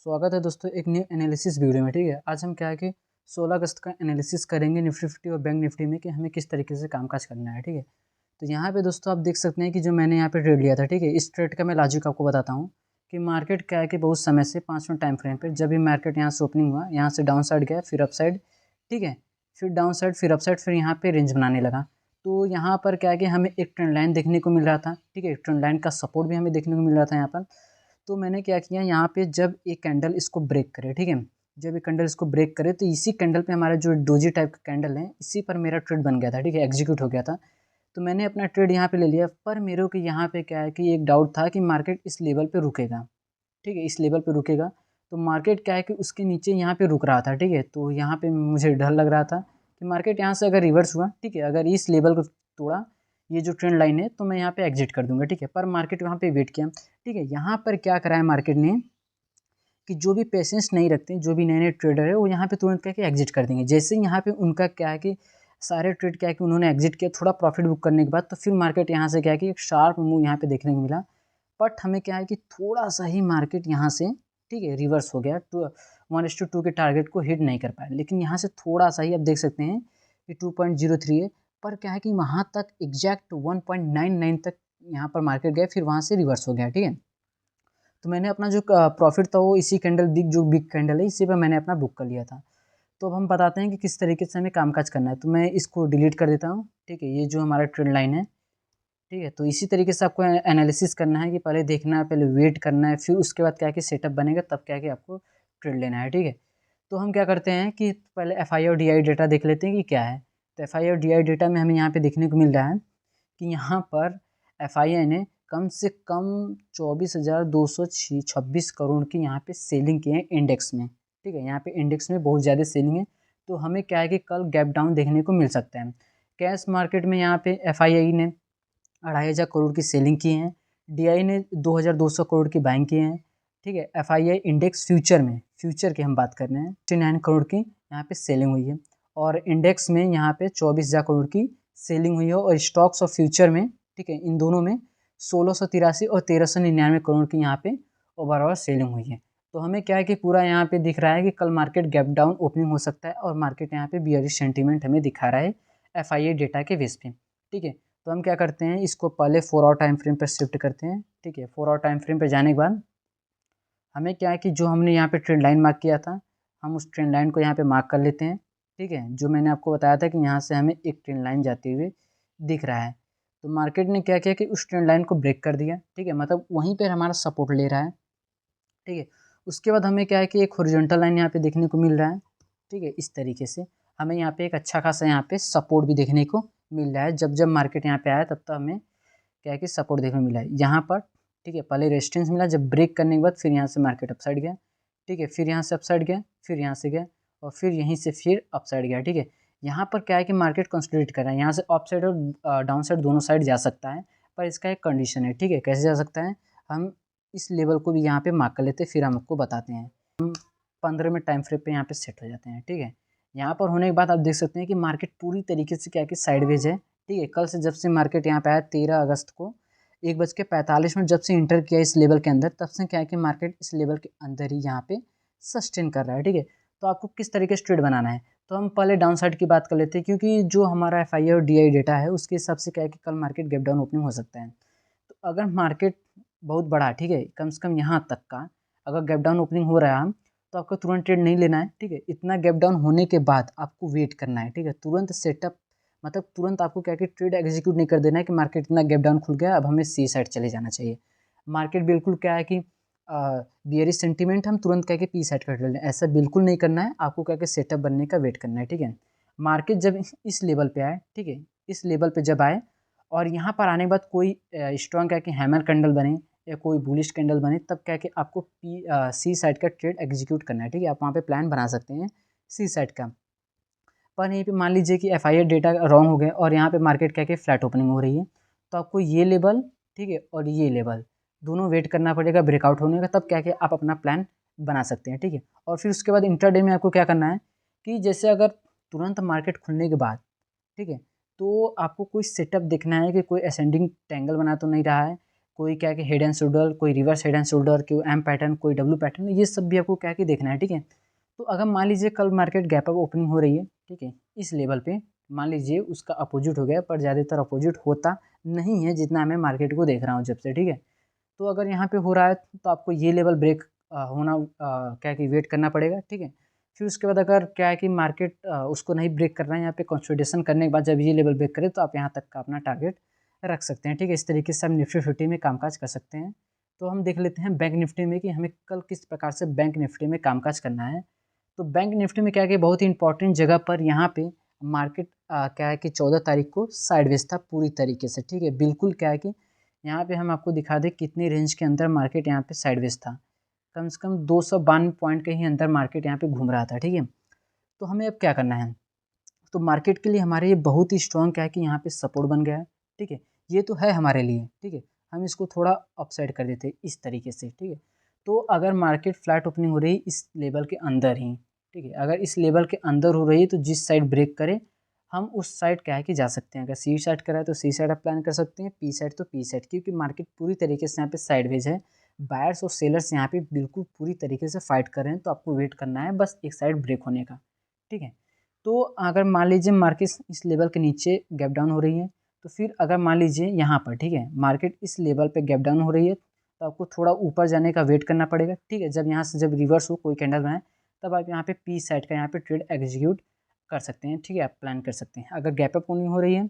स्वागत है दोस्तों एक न्यू एनालिसिस वीडियो में। ठीक है, आज हम क्या है कि 16 अगस्त का एनालिसिस करेंगे निफ्टी 50 और बैंक निफ्टी में कि हमें किस तरीके से कामकाज करना है। ठीक है, तो यहाँ पे दोस्तों आप देख सकते हैं कि जो मैंने यहाँ पे ट्रेड लिया था, ठीक है, इस ट्रेड का मैं लॉजिक आपको बताता हूँ कि मार्केट क्या है कि बहुत समय से 5 मिनट टाइम फ्रेम पर जब भी मार्केट यहाँ से ओपनिंग हुआ, यहाँ से डाउन साइड गया, फिर अप साइड, ठीक है, फिर डाउन साइड, फिर अप साइड, फिर यहाँ पे रेंज बनाने लगा। तो यहाँ पर क्या है कि हमें एक ट्रेंड लाइन देखने को मिल रहा था। ठीक है, ट्रेंड लाइन का सपोर्ट भी हमें देखने को मिल रहा था यहाँ पर। तो मैंने क्या किया यहाँ पे, जब एक कैंडल इसको ब्रेक करे, ठीक है, जब एक कैंडल इसको ब्रेक करे तो इसी कैंडल पे हमारा जो डोजी टाइप का कैंडल है, इसी पर मेरा ट्रेड बन गया था। ठीक है, एग्जीक्यूट हो गया था। तो मैंने अपना ट्रेड यहाँ पे ले लिया। पर मेरे को यहाँ पे क्या है कि एक डाउट था कि मार्केट इस लेवल पे रुकेगा। ठीक है, इस लेवल पे रुकेगा। तो मार्केट क्या है कि उसके नीचे यहाँ पे रुक रहा था। ठीक है, तो यहाँ पे मुझे डर लग रहा था कि मार्केट यहाँ से अगर रिवर्स हुआ, ठीक है, अगर इस लेवल को तोड़ा, ये जो ट्रेंड लाइन है, तो मैं यहाँ पे एग्जिट कर दूंगा। ठीक है, पर मार्केट वहाँ पे वेट किया। ठीक है, यहाँ पर क्या करा है मार्केट ने कि जो भी पेशेंस नहीं रखते, जो भी नए नए ट्रेडर है, वो यहाँ पे तुरंत क्या कि एग्जिट कर देंगे। जैसे ही यहाँ पे उनका क्या है कि सारे ट्रेड क्या है कि उन्होंने एग्जिट किया थोड़ा प्रॉफिट बुक करने के बाद, तो फिर मार्केट यहाँ से क्या है कि एक शार्प मूव यहाँ पे देखने को मिला। बट हमें क्या है कि थोड़ा सा ही मार्केट यहाँ से, ठीक है, रिवर्स हो गया। 1:2 के टारगेट को हिट नहीं कर पाया, लेकिन यहाँ से थोड़ा सा ही आप देख सकते हैं कि 2.03 है। पर क्या है कि वहाँ तक एग्जैक्ट 1.99 तक यहाँ पर मार्केट गया, फिर वहाँ से रिवर्स हो गया। ठीक है, तो मैंने अपना जो प्रॉफिट था वो इसी कैंडल जो बिग कैंडल है, इसी पर मैंने अपना बुक कर लिया था। तो अब हम बताते हैं कि किस तरीके से हमें कामकाज करना है। तो मैं इसको डिलीट कर देता हूँ। ठीक है, ये जो हमारा ट्रेंड लाइन है, ठीक है, तो इसी तरीके से आपको एनालिसिस करना है कि पहले देखना है, पहले वेट करना है, फिर उसके बाद क्या है कि सेटअप बनेगा, तब क्या है कि आपको ट्रेड लेना है। ठीक है, तो हम क्या करते हैं कि पहले FI और DI डेटा देख लेते हैं कि क्या है। तो FI और DI डेटा में हमें यहाँ पे देखने को मिल रहा है कि यहाँ पर FII ने कम से कम 24,226 करोड़ की यहाँ पे सेलिंग की है इंडेक्स में। ठीक है, यहाँ पे इंडेक्स में बहुत ज़्यादा सेलिंग है। तो हमें क्या है कि कल गैप डाउन देखने को मिल सकता है। कैश मार्केट में यहाँ पे FII ने 2,500 करोड़ की सेलिंग की है, DI ने 2,200 करोड़ की बाइंग की है। ठीक है, FII इंडेक्स फ्यूचर में, फ्यूचर की हम बात कर रहे हैं, 69 करोड़ की यहाँ पे सेलिंग हुई है। और इंडेक्स में यहाँ पे 24,000 करोड़ की सेलिंग हुई है। और स्टॉक्स और फ्यूचर में, ठीक है, इन दोनों में 1,683 और 1,399 करोड़ की यहाँ पे ओवरऑल सेलिंग हुई है। तो हमें क्या है कि पूरा यहाँ पे दिख रहा है कि कल मार्केट गैप डाउन ओपनिंग हो सकता है और मार्केट यहाँ पे बियरिश सेंटीमेंट हमें दिखा रहा है FII डेटा के बेस पे। ठीक है, तो हम क्या करते हैं, इसको पहले 4 आवर टाइम फ्रेम पर शिफ्ट करते हैं। ठीक है, 4 आवर टाइम फ्रेम पर जाने के बाद हमें क्या है कि जो हमने यहाँ पे ट्रेंड लाइन मार्क किया था, हम उस ट्रेंड लाइन को यहाँ पे मार्क कर लेते हैं। ठीक है, जो मैंने आपको बताया था कि यहाँ से हमें एक ट्रेंड लाइन जाते हुए दिख रहा है। तो मार्केट ने क्या किया कि उस ट्रेंड लाइन को ब्रेक कर दिया। ठीक है, मतलब वहीं पर हमारा सपोर्ट ले रहा है। ठीक है, उसके बाद हमें क्या है कि एक हॉरिजॉन्टल लाइन यहाँ पे देखने को मिल रहा है। ठीक है, इस तरीके से हमें यहाँ पे एक अच्छा खासा यहाँ पे सपोर्ट भी देखने को मिल रहा है। जब जब मार्केट यहाँ पे आया तब तक हमें क्या है कि सपोर्ट देखने को मिला है यहाँ पर। ठीक है, पहले रेजिस्टेंस मिला, जब ब्रेक करने के बाद फिर यहाँ से मार्केट अपसाइड गया। ठीक है, फिर यहाँ से अपसाइड गया, फिर यहाँ से गया, और फिर यहीं से फिर अपसाइड गया। ठीक है, यहाँ पर क्या है कि मार्केट कंसोलिडेट कर रहा है, यहाँ से अप साइड और डाउन साइड दोनों साइड जा सकता है। पर इसका एक कंडीशन है। ठीक है, कैसे जा सकता है, हम इस लेवल को भी यहाँ पे मार्क कर लेते हैं, फिर हम आपको बताते हैं। हम 15 मिनट टाइम फ्रेम पे यहाँ पे सेट हो जाते हैं। ठीक है, यहाँ पर होने के बाद आप देख सकते हैं कि मार्केट पूरी तरीके से क्या है कि साइडवेज है। ठीक है, कल से जब से मार्केट यहाँ पे आया 13 अगस्त को 1:45 जब से इंटर किया इस लेवल के अंदर, तब से क्या है कि मार्केट इस लेवल के अंदर ही यहाँ पे सस्टेन कर रहा है। ठीक है, तो आपको किस तरीके से ट्रेड बनाना है, तो हम पहले डाउन साइड की बात कर लेते हैं, क्योंकि जो हमारा FI और DI डेटा है उसके हिसाब से क्या है कि कल मार्केट गैप डाउन ओपनिंग हो सकता है। तो अगर मार्केट बहुत बड़ा, ठीक है, कम से कम यहाँ तक का अगर गैप डाउन ओपनिंग हो रहा है, तो आपको तुरंत ट्रेड नहीं लेना है। ठीक है, इतना गैप डाउन होने के बाद आपको वेट करना है। ठीक है, तुरंत सेटअप, मतलब तुरंत आपको क्या कि ट्रेड एग्जीक्यूट नहीं कर देना है कि मार्केट इतना गैप डाउन खुल गया, अब हमें सी साइड चले जाना चाहिए। मार्केट बिल्कुल क्या है कि बियरिश सेंटीमेंट, हम तुरंत क्या कि पी साइड कर लें, ऐसा बिल्कुल नहीं करना है। आपको क्या कि सेटअप बनने का वेट करना है। ठीक है, मार्केट जब इस लेवल पे आए, ठीक है, इस लेवल पे जब आए और यहाँ पर आने के बाद कोई स्ट्रॉन्ग क्या कि हैमर कैंडल बने या कोई बुलिश कैंडल बने, तब क्या कि आपको सी साइड का ट्रेड एग्जीक्यूट करना है। ठीक है, आप वहाँ पे प्लान बना सकते हैं सी साइड का। पर यहीं पे मान लीजिए कि FI डेटा रॉन्ग हो गए और यहाँ पे मार्केट क्या कि फ्लैट ओपनिंग हो रही है, तो आपको ये लेवल, ठीक है, और ये लेवल दोनों वेट करना पड़ेगा ब्रेकआउट होने का, तब क्या कि आप अपना प्लान बना सकते हैं। ठीक है, और फिर उसके बाद इंटरडे में आपको क्या करना है कि जैसे अगर तुरंत मार्केट खुलने के बाद, ठीक है, तो आपको कोई सेटअप देखना है कि कोई असेंडिंग ट्रायंगल बना तो नहीं रहा है, कोई क्या है कि हेड एंड शोल्डर, कोई रिवर्स हेड एंड शोल्डर, कोई एम पैटर्न, कोई डब्ल्यू पैटर्न, ये सब भी आपको क्या है कि देखना है, ठीक है। तो अगर मान लीजिए कल मार्केट गैप अप ओपनिंग हो रही है, ठीक है, इस लेवल पे मान लीजिए उसका अपोजिट हो गया, पर ज़्यादातर अपोजिट होता नहीं है जितना मैं मार्केट को देख रहा हूँ जब से, ठीक है। तो अगर यहाँ पे हो रहा है तो आपको ये लेवल ब्रेक होना क्या है कि वेट करना पड़ेगा, ठीक है। फिर उसके बाद अगर क्या है कि मार्केट उसको नहीं ब्रेक कर रहा है, यहाँ पे कंसोलिडेशन करने के बाद जब ये लेवल ब्रेक करे तो आप यहाँ तक का अपना टारगेट रख सकते हैं, ठीक है। इस तरीके से हम निफ्टी 50 में कामकाज कर सकते हैं। तो हम देख लेते हैं बैंक निफ्टी में कि हमें कल किस प्रकार से बैंक निफ्टी में कामकाज करना है। तो बैंक निफ्टी में क्या है कि बहुत ही इंपॉर्टेंट जगह पर यहाँ पे मार्केट क्या है कि 14 तारीख को साइडवेज था पूरी तरीके से, ठीक है। बिल्कुल क्या है कि यहाँ पे हम आपको दिखा दें कितनी रेंज के अंदर मार्केट यहाँ पे साइडवेज था, कम से कम 292 पॉइंट के ही अंदर मार्केट यहाँ पे घूम रहा था, ठीक है। तो हमें अब क्या करना है, तो मार्केट के लिए हमारे ये बहुत ही स्ट्रॉन्ग क्या है कि यहाँ पे सपोर्ट बन गया है, ठीक है। ये तो है हमारे लिए, ठीक है। हम इसको थोड़ा अपसाइड कर देते हैं इस तरीके से, ठीक है। तो अगर मार्केट फ्लैट ओपनिंग हो रही है इस लेवल के अंदर ही, ठीक है, अगर इस लेवल के अंदर हो रही है तो जिस साइड ब्रेक करे हम उस साइड क्या है कि जा सकते हैं। अगर सी साइड करा है तो सी साइड आप प्लान कर सकते हैं, पी साइड तो पी साइड, क्योंकि मार्केट पूरी तरीके से यहाँ पे साइडवेज है। बायर्स और सेलर्स यहाँ पे बिल्कुल पूरी तरीके से फाइट कर रहे हैं, तो आपको वेट करना है बस एक साइड ब्रेक होने का, ठीक है। तो अगर मान लीजिए मार्केट इस लेवल के नीचे गैप डाउन हो रही है, तो फिर अगर मान लीजिए यहाँ पर, ठीक है, मार्केट इस लेवल पे गैप डाउन हो रही है तो आपको थोड़ा ऊपर जाने का वेट करना पड़ेगा, ठीक है। जब यहाँ से जब रिवर्स हो कोई कैंडल बनाए तब आप यहाँ पे पी साइड का यहाँ पे ट्रेड एग्जीक्यूट कर सकते हैं, ठीक है, आप प्लान कर सकते हैं। अगर गैप अप नहीं हो रही है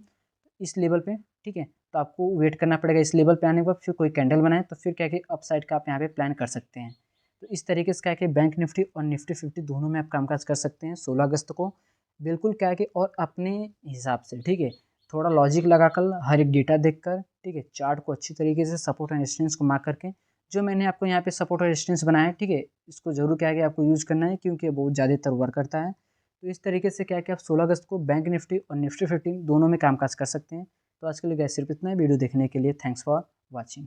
इस लेवल पे, ठीक है, तो आपको वेट करना पड़ेगा इस लेवल पे आने के बाद, फिर कोई कैंडल बनाए तो फिर क्या कि अप साइड का आप यहाँ पे प्लान कर सकते हैं। तो इस तरीके से क्या कि बैंक निफ्टी और निफ्टी 50 दोनों में आप कामकाज कर सकते हैं 16 अगस्त को, बिल्कुल क्या है कि और अपने हिसाब से, ठीक है, थोड़ा लॉजिक लगाकर हर एक डेटा देखकर, ठीक है, चार्ट को अच्छी तरीके से सपोर्ट एंड रेजिस्टेंस को मार्क करके, जो मैंने आपको यहाँ पे सपोर्ट और रेजिस्टेंस बनाया है, ठीक है, इसको जरूर क्या है कि आपको यूज़ करना है क्योंकि बहुत ज़्यादातर वर्क करता है। तो इस तरीके से क्या है कि आप 16 अगस्त को बैंक निफ्टी और निफ्टी 50 दोनों में कामकाज कर सकते हैं। तो आज के लिए गैस सिर्फ इतना है। वीडियो देखने के लिए थैंक्स फॉर वॉचिंग।